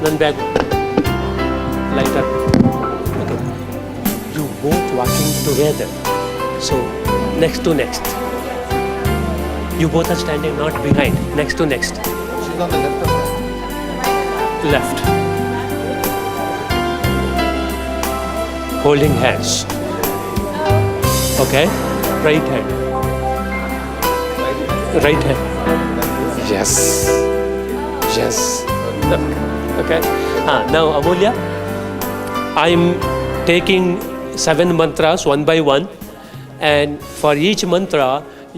ನನ್ನ bag lighter. Okay, you both walking together. So next to next. You both are standing not behind, next to next. She's on the left or right? Left. Holding hands. Okay. Right hand. Right hand. Yes. Yes. Okay. Now Amulya, I'm taking 7 mantras one by one, and for each mantra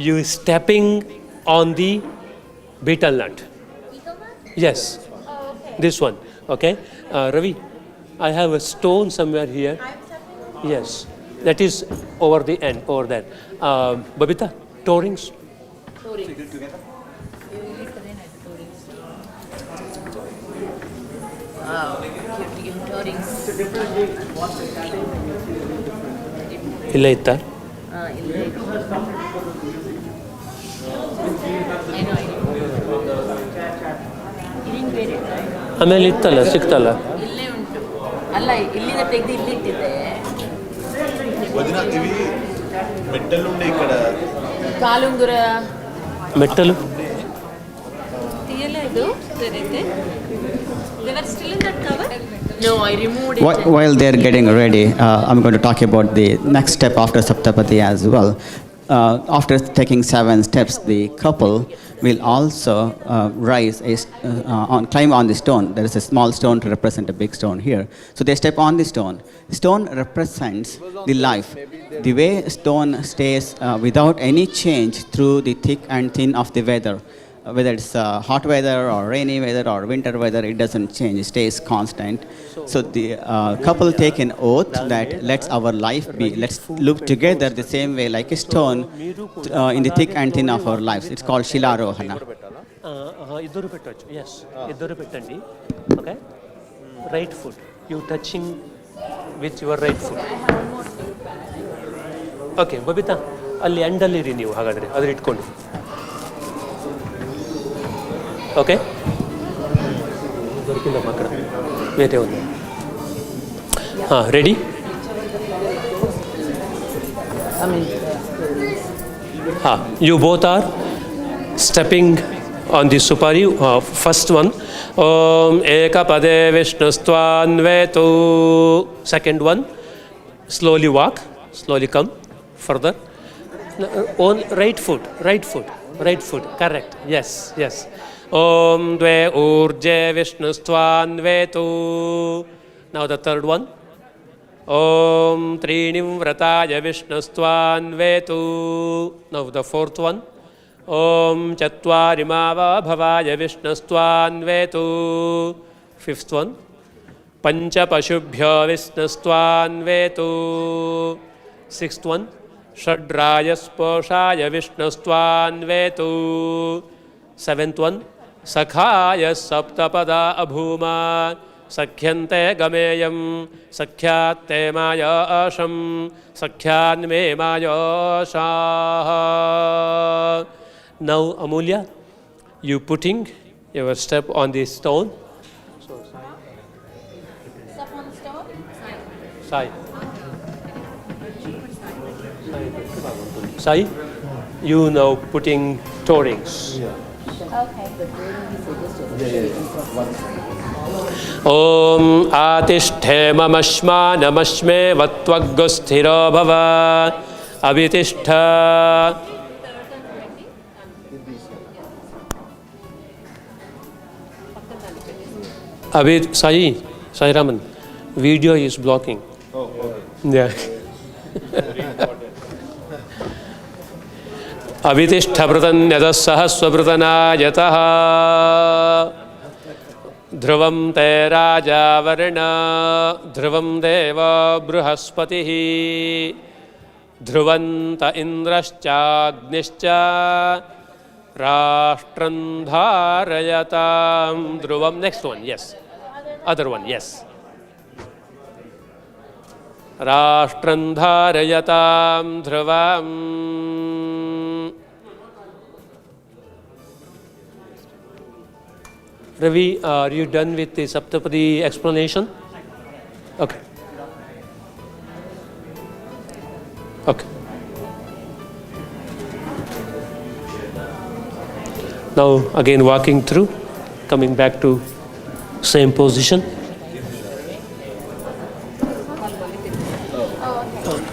you stepping on the betel nut. Yes. This one. Okay. Ravi, I have a stone somewhere here. Yes. That is over the end, over there. Babita, toe rings. Wow, you're toe rings. ಇಲ್ಲ ಇತ್ತಾ? ಆಮೇಲೆ ಇತ್ತಲ್ಲ, ಸಿಕ್ತಲ್ಲ. ಇಲ್ಲೇ ಉಂಟು. ಅಲ್ಲ, ಇಲ್ಲಿಂದ ತೆಗೆದು ಇಲ್ಲಿ ಇಟ್ಟಿದ್ದೆ. వదిన ఇవి మెట్టలు ఉండే ఇక్కడ ಕಾಲುಂಗುರ ಮೆಟ್ಟಲು తీయలేదు. They were still in that cover? No, I removed it. While they're getting ready, I'm going to talk about the next step after Saptapati as well. After taking 7 steps, the couple will also climb on the stone. There is a small stone to represent a big stone here. So they step on the stone. The stone represents the life. The way stone stays without any change through the thick and thin of the weather. Whether it's hot weather or rainy weather or winter weather, it doesn't change, it stays constant. So the couple take an oath that let's our life be, let's look together the same way like a stone in the thick and thin of our lives. It's called Shilarohana. ఇద్దరు పెట్టవచ్చు. Yes, ఇద్దరు పెట్టండి. Okay. Right foot you touching with your right foot. Okay Babita, ಅಲ್ಲಿ ಎಂಡಲ್ಲಿರಿ ನೀವು, ಹಾಗಾದರೆ ಅದ್ರ ಇಟ್ಕೊಂಡು. Okay, దొరికిందమ్మా అక్కడ, వేరే ఉంది. Ready? You both are stepping on the supari. First one, Om Ekapade Vishnustvanvetu. Second one, slowly walk, slowly come further. On right foot, correct. Yes. Om Dve Urje Vishnustvanvetu. Now the third one. Om Trinim Vrataya Vishnustvanvetu. Now the fourth one. Om Chatvarimava Bhavaya Vishnustvanvetu. Fifth one. Pancha Pashubhyo Vishnustvanvetu. Sixth one. Shadraya Sposhaya Vishnustvanvetu. Seventh one. Sakhaya Saptapada Abhuma. Sakhyante Gameyam. Sakhyate Maya Asham. Sakhyanme Maya Shaha. Now Amulya, you putting your step on the stone. Step on the stone? Sai. Sai, you now putting toe rings. Okay. Om Atishthhe Mamashma Namashme Vatvagusthiro Bhava Abhitishtha. Sai Raman, video is blocking. Oh, okay. Yeah. Abhitishthapratanyadassah swapratanaayatah dhruvam te raja varna dhruvam deva bruhaspatihi dhruvanta indraschagnischa rashtram dharayatam dhruvam. Next one, yes. Other one, yes. Rashtram dharayatam dhruvam. Ravi, are you done with the Saptapadi explanation? Okay. Okay. Now again walking through, coming back to same position.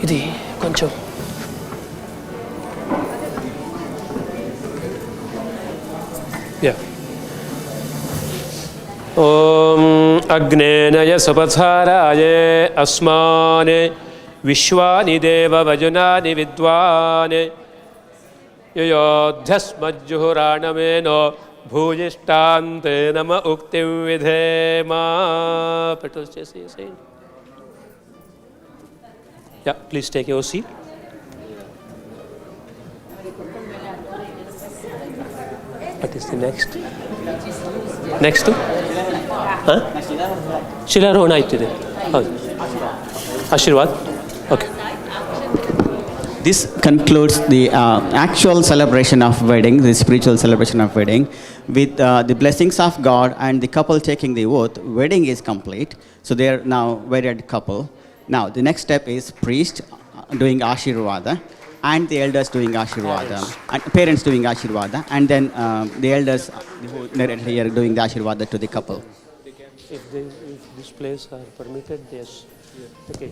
Idi koncham. Yeah. Om Agnenaya Sapatharaye Asmane Vishwani Deva Vajunani Vidwane Yayodhyasmajjuhuranameno Bhujishtante Nama Uktim Vidhema. Petals Jesse is saying. Yeah, please take your seat. What is the next? Next to? Huh? Shilarohana ittide. Ashirwad? Okay. This concludes the actual celebration of wedding, the spiritual celebration of wedding. With the blessings of God and the couple taking the oath, wedding is complete. So they are now wedded couple. Now the next step is priest doing Ashirvada and the elders doing Ashirvada, and parents doing Ashirvada, and then the elders who narrated here doing the Ashirvada to the couple. If this place are permitted, yes. Okay.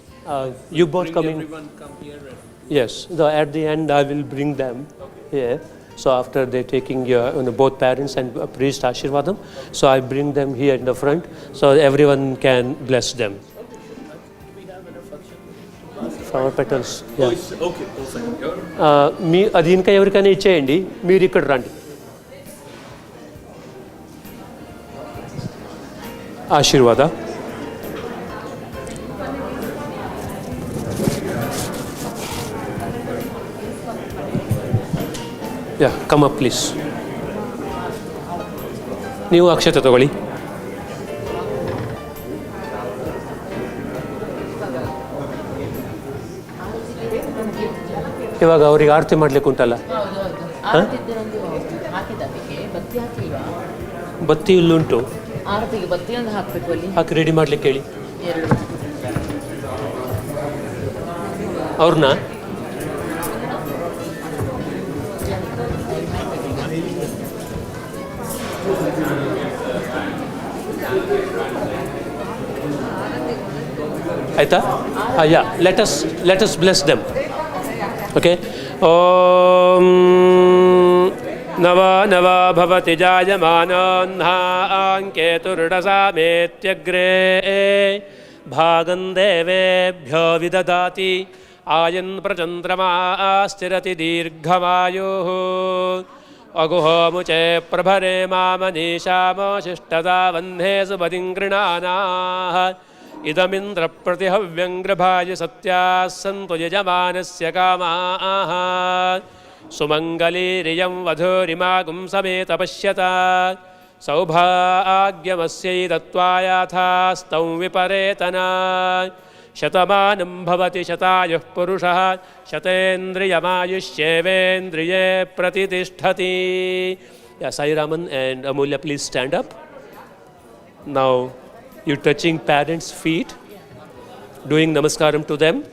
You both coming? Everyone come here. Yes. At the end, I will bring them here. So after they taking both parents and priest Ashirvadam, so I bring them here in the front, so everyone can bless them. Flower petals. Yeah. Okay, perfect. మీ అది ఇంకా ఎవరికైనా ఇచ్చేయండి, మీరు ఇక్కడ రండి. ఆశీర్వాద. ಯಾ come up please. ನೀವು ಅಕ್ಷತೆ ತಗೊಳ್ಳಿ. ಇವಾಗ ಅವ್ರಿಗೆ ಆರತಿ ಮಾಡ್ಲಿಕ್ಕೆ ಉಂಟಲ್ಲ, ಬತ್ತಿ ಇಲ್ಲುಂಟು, ಹಾಕಿ ರೆಡಿ ಮಾಡ್ಲಿಕ್ಕೆ ಹೇಳಿ ಅವ್ರನ್ನ. ಆಯ್ತಾ? Yeah, let us bless them. Okay. Om Nava Nava Bhavati Jayamananha Anketurudasa Metyagre Bhagan Devebhyo Vidadati Ayan Prachandrama Astirati Dirghamayuhu Aguho Muche Prabhare Mamanisha Moshishtada Vandhe Subhadingrinana Idamindra Pratihavyanggrabhaya Satyas Santu Yajamanasya Kamaha Sumangali Riyam Vadhurimagum Sameta Pashyata Saubhagyamasya Idatvayathastav Viparetana Shatamanam Bhavati Shatayuh Purushaha Shatendriyamayushyevendriye Pratitishthati. Yeah, Sai Raman and Amulya, please stand up. Now you're touching parents' feet, doing namaskaram to them.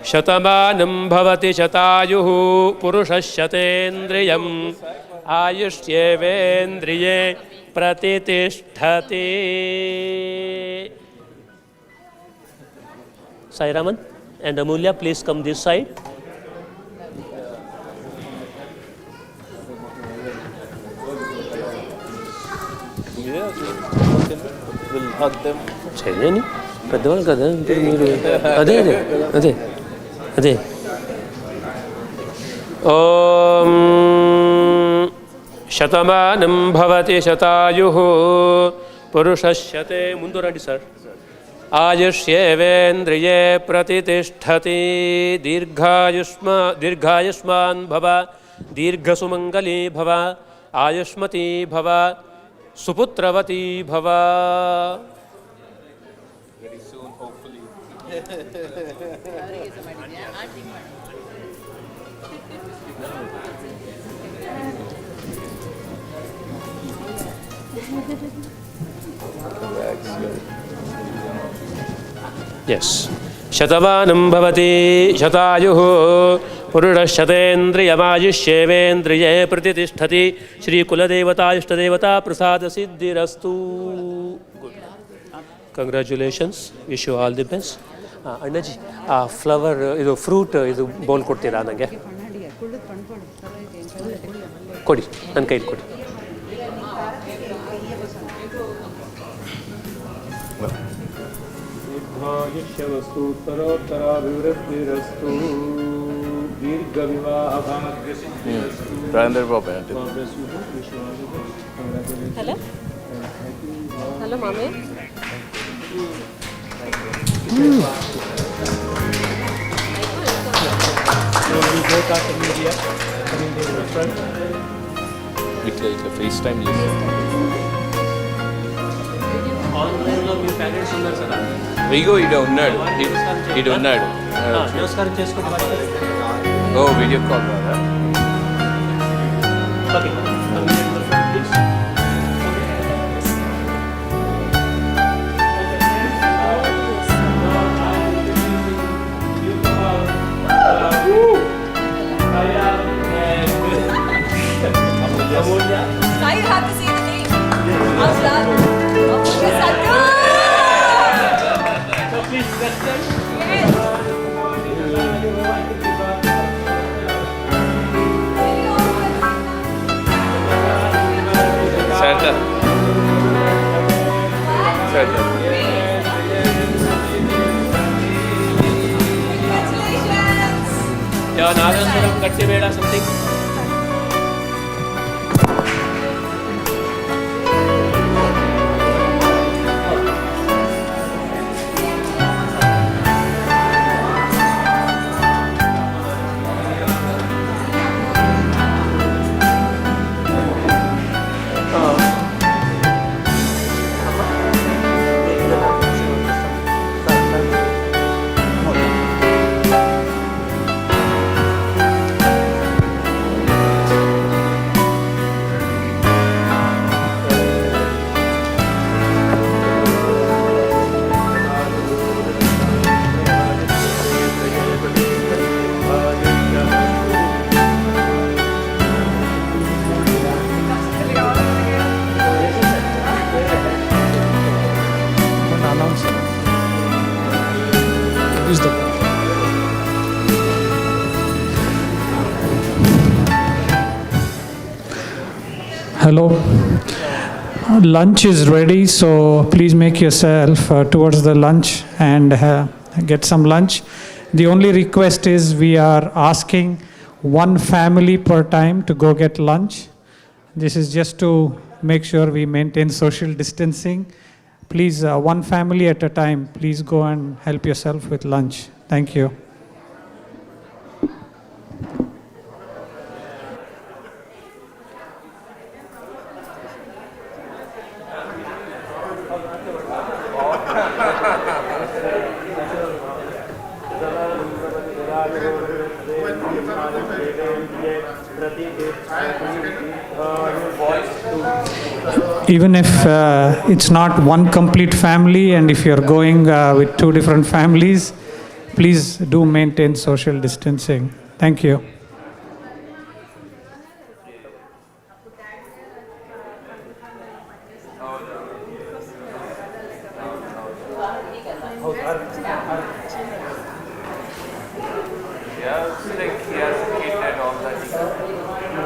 Shatamanam bhavati shatayuhu purushashatendriyam ayushyevendriye pratitishthati. Sai Raman and Amulya, please come this side. We'll hug them. చేయని పెద్దవాళ్ళు కదా, మీరు అదే అదే అదే అదే. ఓం శతమానం భవతి శతాయుః పురుషశ్యతే. ముందు రండి సార్. ఆయుష్యేవేంద్రియే ప్రతితిష్ఠతి. దీర్ఘాయుష్మాన్ భవ, దీర్ఘసుమంగళీ భవ, ఆయుష్మతీ భవ, సుపుత్రవతీ భవ. Very soon, hopefully. Yes. Shatavanam bhavati shatayuhu purushshatendrayamajushyevendraye pratitishthati Shri Kuladevata Ishtadevata Prasada Siddhirastu. Good. Congratulations. Wish you all the best. Annaji, flower, ಇದು ಫ್ರೂಟ್ ಇದು ಬೌಲ್ ಕೊಡ್ತೀರಾ ನನಗೆ? ಕೊಡಿ, ನನ್ನ ಕೈಲಿ ಕೊಡಿ. ದೀರ್ಘಾಯುಷ್ಯವಸ್ತು ಉತ್ತರೋತ್ತರಾಭಿವೃದ್ಧಿರಸ್ತು ದೀರ್ಘ ವಿವಾಹ ಭಾಗ್ಯಸಿದ್ಧಿರಸ್ತು. Hello? Hello, mommy. ఇట్లా FaceTime ఆన్లైన్లో మీ పేరెంట్స్ ఉన్నారు సార్? ఇగో ఈడ ఉన్నాడు. ఈడ ఉన్నాడు. నమస్కారం చేసుకోండి. ఓ వీడియో కాల్ ద్వారా. Okay. Now you have to see the name. How's that? Amulya Sadhu! Please touch them. Yes. Santa. Santa. Congratulations! Yeah, Nadansuram Kattiveda something. Hello. Lunch is ready, so please make yourself towards the lunch and get some lunch. The only request is we are asking one family per time to go get lunch. This is just to make sure we maintain social distancing. Please, one family at a time, please go and help yourself with lunch. Thank you. Even if it's not one complete family, and if you're going with two different families, please do maintain social distancing. Thank you. Yeah, it's like he has a kid and all that.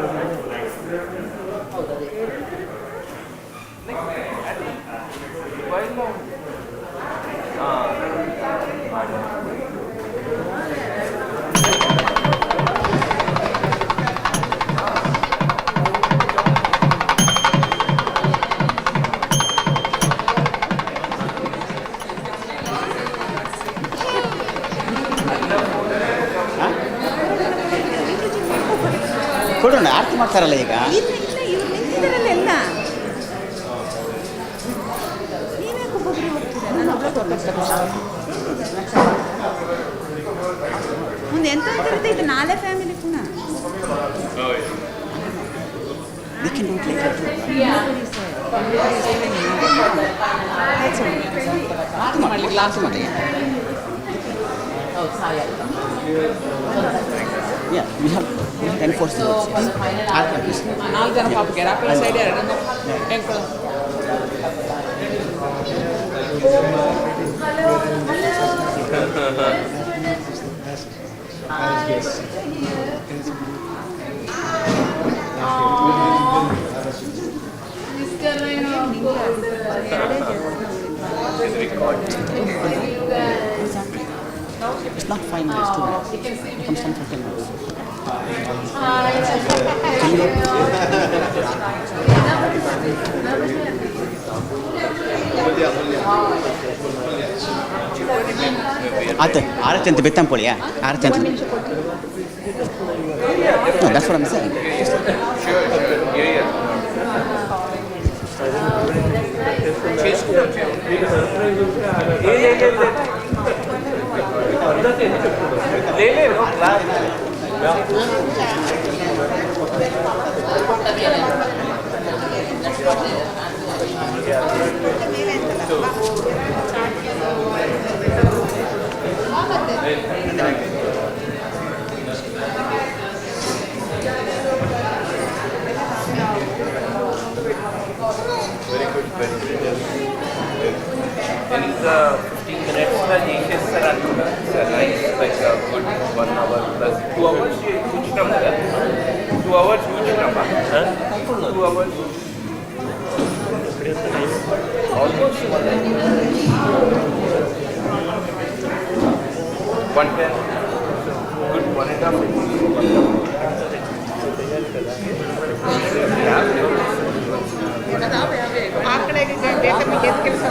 Why long? ಕೊಡೋಣ ಆರ್ತಿ ಮಾಡ್ತಾರಲ್ಲ ಈಗ ನಿಂತಿದ್ದಾರಲ್ಲ ನೀವೇ ಒಬ್ಬೊಬ್ಬರು ಹೋಗ್ತೀರಾ ನಾನು ಮುಂದೆ ಎಂತ ಇರ್ತೈತೆ ನಾಳೆ ಫ್ಯಾಮಿಲಿ ಪುನಃ We can do it later. Yeah, we have enforced the rules. Yes. ನಾಲ್ಕು ಜನ ಪಾಪ ಗೆರಾಪಿ ಸೈಡ್ ಎರಡನ್ನೂ ಹೇಳ್ಕೊಳ್ಳೋ It's not 5 minutes, 2 minutes. It comes from 15 minutes. Arachanti Bettampoli, Arachanti. No, that's what I'm saying. Sure. Here. ले लो class And it's 15 minutes dishes are nice, like a good 1 hour plus 2 hours. Which number? 2 hours. Which number? 2 hours. Almost 110. Good 1.5. ಆ ಕಡೆಗೆ ಬೇಗ ಮಿಕ್ಕಿದ ಕೆಲಸ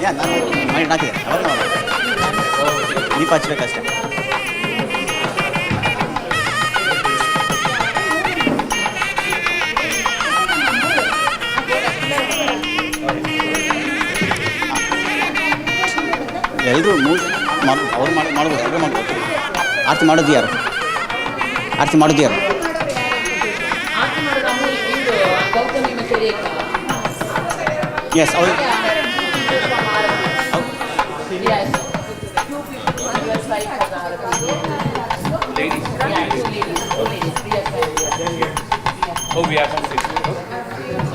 Yeah, ನಾನು ಮಾಡಿ ಹಾಕಿದೆ ಅವಾಗ ದೀಪ ಹಚ್ಬೇಕಷ್ಟೇ. ಎಲ್ಲರೂ ಅವ್ರು ಮಾಡ್ಬೋದು, ಎಲ್ಲರೂ ಮಾಡ್ಬೋದು. ಆರತಿ ಮಾಡೋದು ಯಾರು? ಆರತಿ ಮಾಡೋದು ಯಾರು? ಎಸ್ ಅವ್ರು Oh, we have to sit.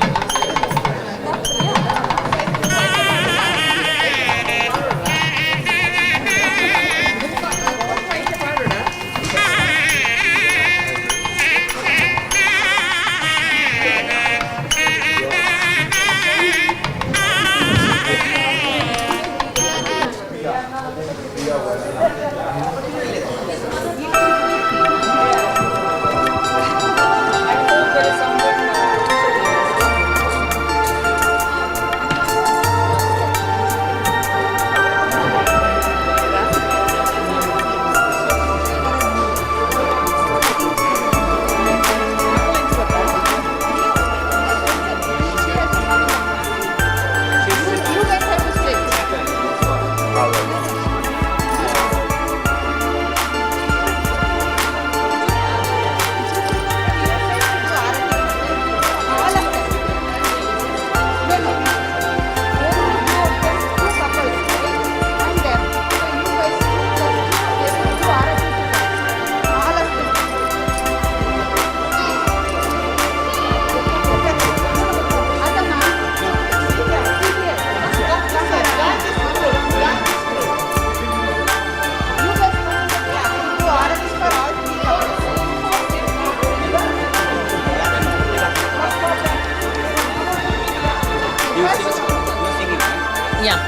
Yeah.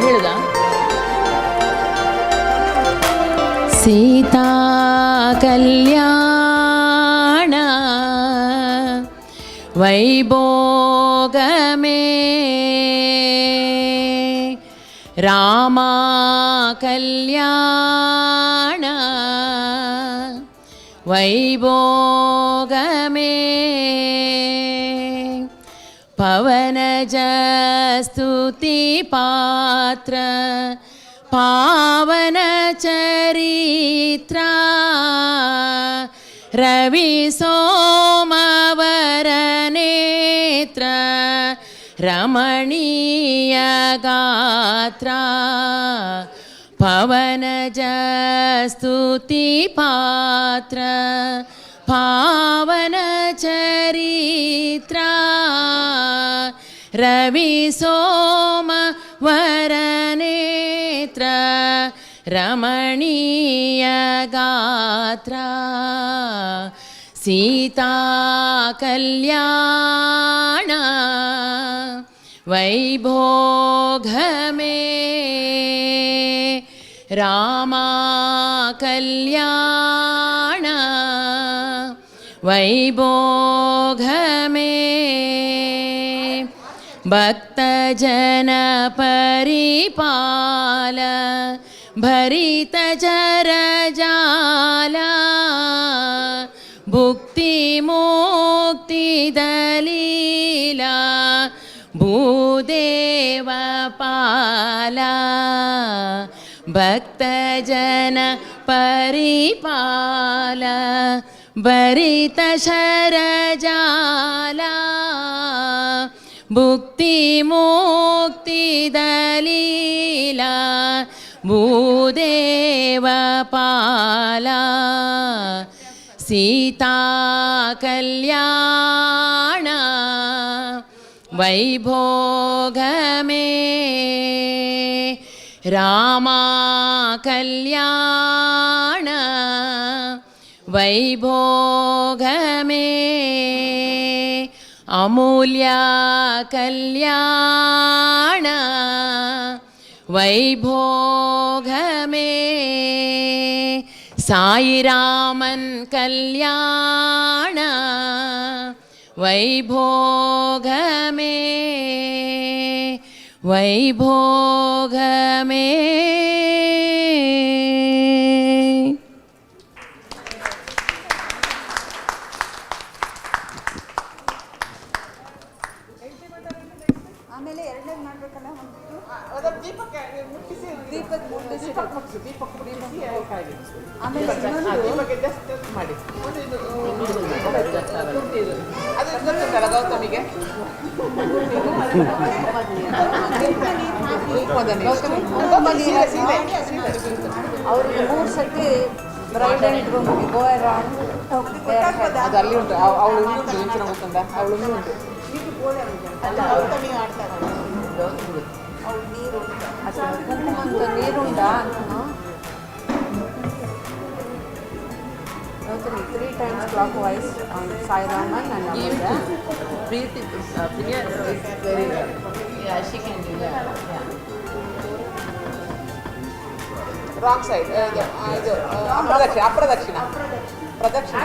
ಹೇಳುದಾ? ಸೀತಾ ಕಲ್ಯಾಣ ವೈಭೋಗಮೇ ರಾಮ ಕಲ್ಯಾಣ ವೈಭೋಗಮೇ ಪವನಜ ಸ್ತುತಿ ಪಾತ್ರ ಪಾವನ ಚರಿತ್ರ ರವಿ ಸೋಮವರ ನೇತ್ರ ರಮಣೀಯ ಗಾತ್ರ ಪವನಜ ಸ್ತುತಿ ಪಾತ್ರ ಪಾವನ ಚರಿತ್ರ ರವಿ ಸೋಮ ವರನೇತ್ರ ರಮಣೀಯ ಗಾತ್ರ ಸೀತಾ ಕಲ್ಯಾಣ ವೈಭೋಗಮೇ ರಾಮ ಕಲ್ಯಾಣ ವೈಭೋಗಮೇ ಭಕ್ತಜನ ಪರಿಪಾಲ ಭರಿತ ಜರ ಜಾಲ ಭುಕ್ತಿ ಮುಕ್ತಿ ದಲೀಲ ಭೂದೇವ ಪಾಲ ಭಕ್ತಜನ ಪರಿಪಾಲ ಭರಿತ ಶರ ಜಾಲ ಭುಕ್ತಿ ಮುಕ್ತಿ ದಲೀಲ ಭೂದೇವ ಪಾಲ ಸೀತಾ ಕಲ್ಯಾಣ ವೈಭೋಗಮೇ ರಾಮ ಕಲ್ಯಾಣ ವೈಭೋಗಮೇ ಅಮೂಲ್ಯ ಕಲ್ಯಾಣ ವೈಭೋಗಮೇ ಸಾಯಿರಾಮನ್ ಕಲ್ಯಾಣ ವೈಭೋಗಮೇ ವೈಭೋಗಮೇ ಆಮೇಲೆ ಎರಡನೇದು ಮಾಡ್ಬೇಕಲ್ಲ ಒಂದು ದೀಪಕ್ಕೆ ಮುಟ್ಟಿಸಿ ದೀಪಕ್ಕೆ ಮುಟ್ಟಿಸಿ ಆಮೇಲೆ ದೀಪಕ್ಕೆ ಜಸ್ಟ್ ಮಾಡಿ ಅದು ಗೊತ್ತುಂಟಲ್ಲ ಗೌತಮಿಗೆ ಅವ್ರಿಗೆ 3 ಸತಿ ಬ್ರೈಡ್ ಆ್ಯಂಡ್ ಗ್ರೂಮ್ಗೆ ಗೋ ಅರೌಂಡ್ ಅದು ಅಲ್ಲಿ ಉಂಟು ಅವಳು ಉಂಟು ಇಂಚಿನ ಗೊತ್ತುಂಟ ಅವಳು ಉಂಟು ಅವಳು ನೀರು ಕುಂಕುಮಂತ ನೀರುಂಟಾ Gautami 3 times clockwise on Sai Raman and Amanda. Priya is very well. Yeah, she can do that. Yeah. Wrong side. ಇದು ಅಪ್ರದಕ್ಷಿಣ ಪ್ರದಕ್ಷಿಣ.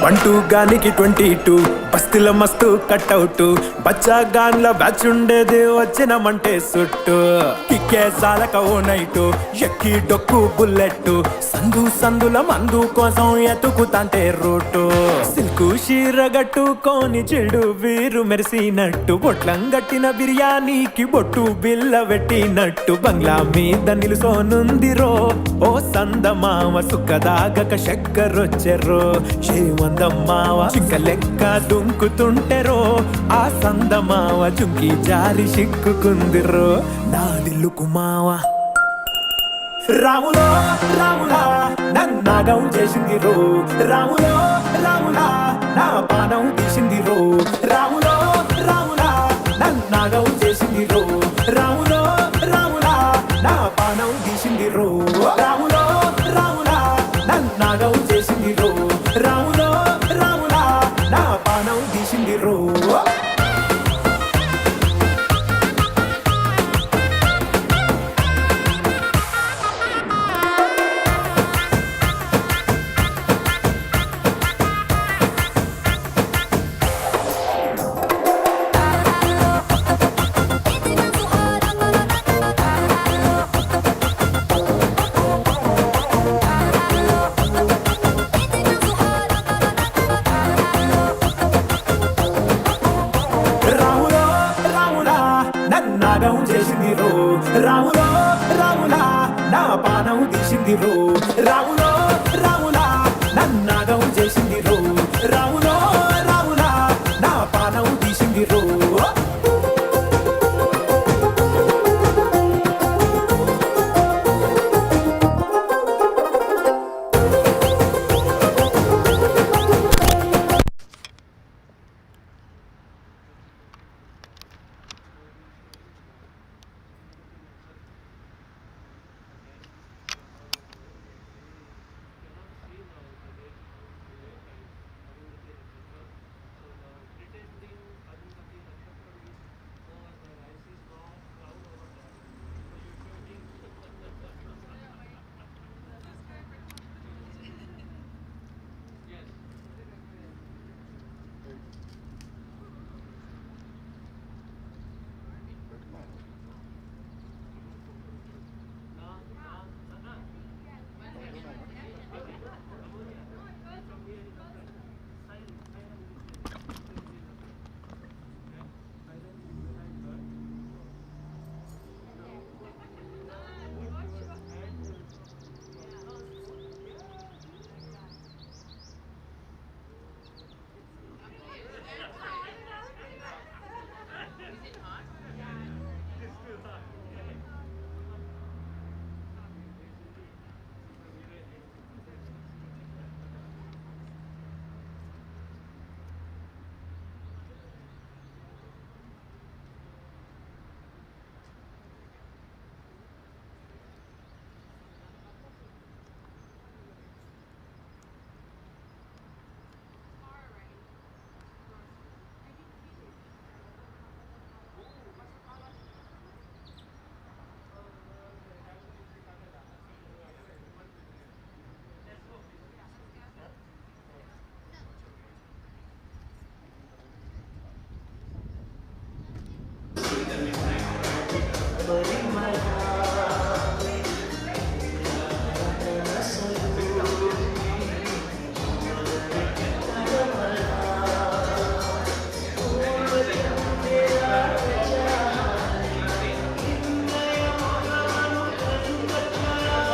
12 గానికి 22 బస్తిల మస్తు కట్అవుట్ బచ్చా గాన్ల బ్యాచ్ ఉండేది వచ్చినమంటే సుట్టు కిక్కే సాలక ఓ నైటు ఎక్కి డొక్కు బుల్లెట్ సందుల మందు కోసం ఎతుకుతాంటే రూటు సిల్కు షీరగట్టుకోని చెడు వీరు మెరిసినట్టు బొట్లం గట్టిన బిర్యానీకి బొట్టు బిల్ల పెట్టినట్టు బంగ్లా మీద నిలుసోనుందిరో ఓ సందమావ సుఖదాగక చక్కరొచ్చెరో శ్రీమందమ్మావ చిక్క లెక్క దుంకుతుంటెరో ఆ సందమావ చుంకి జారి సిక్కుకుందిరో నాదిల్లుకు మావ రాములో రాములా నన్నాగం చేసింది రో రాములో రాములా నా పానం తీసింది రో రాములో రాములా నన్నాగం చేసింది రో రాములో రాములా నా పానం తీసింది రో రాములో రాములా నన్నాగం చేసింది రో రాములో రాములా నా పానం తీసింది రో రాములో రాములా నన్నాగం చేసింది రో రాములో రాములా నా పానం తీసింది రో రాములో రాములా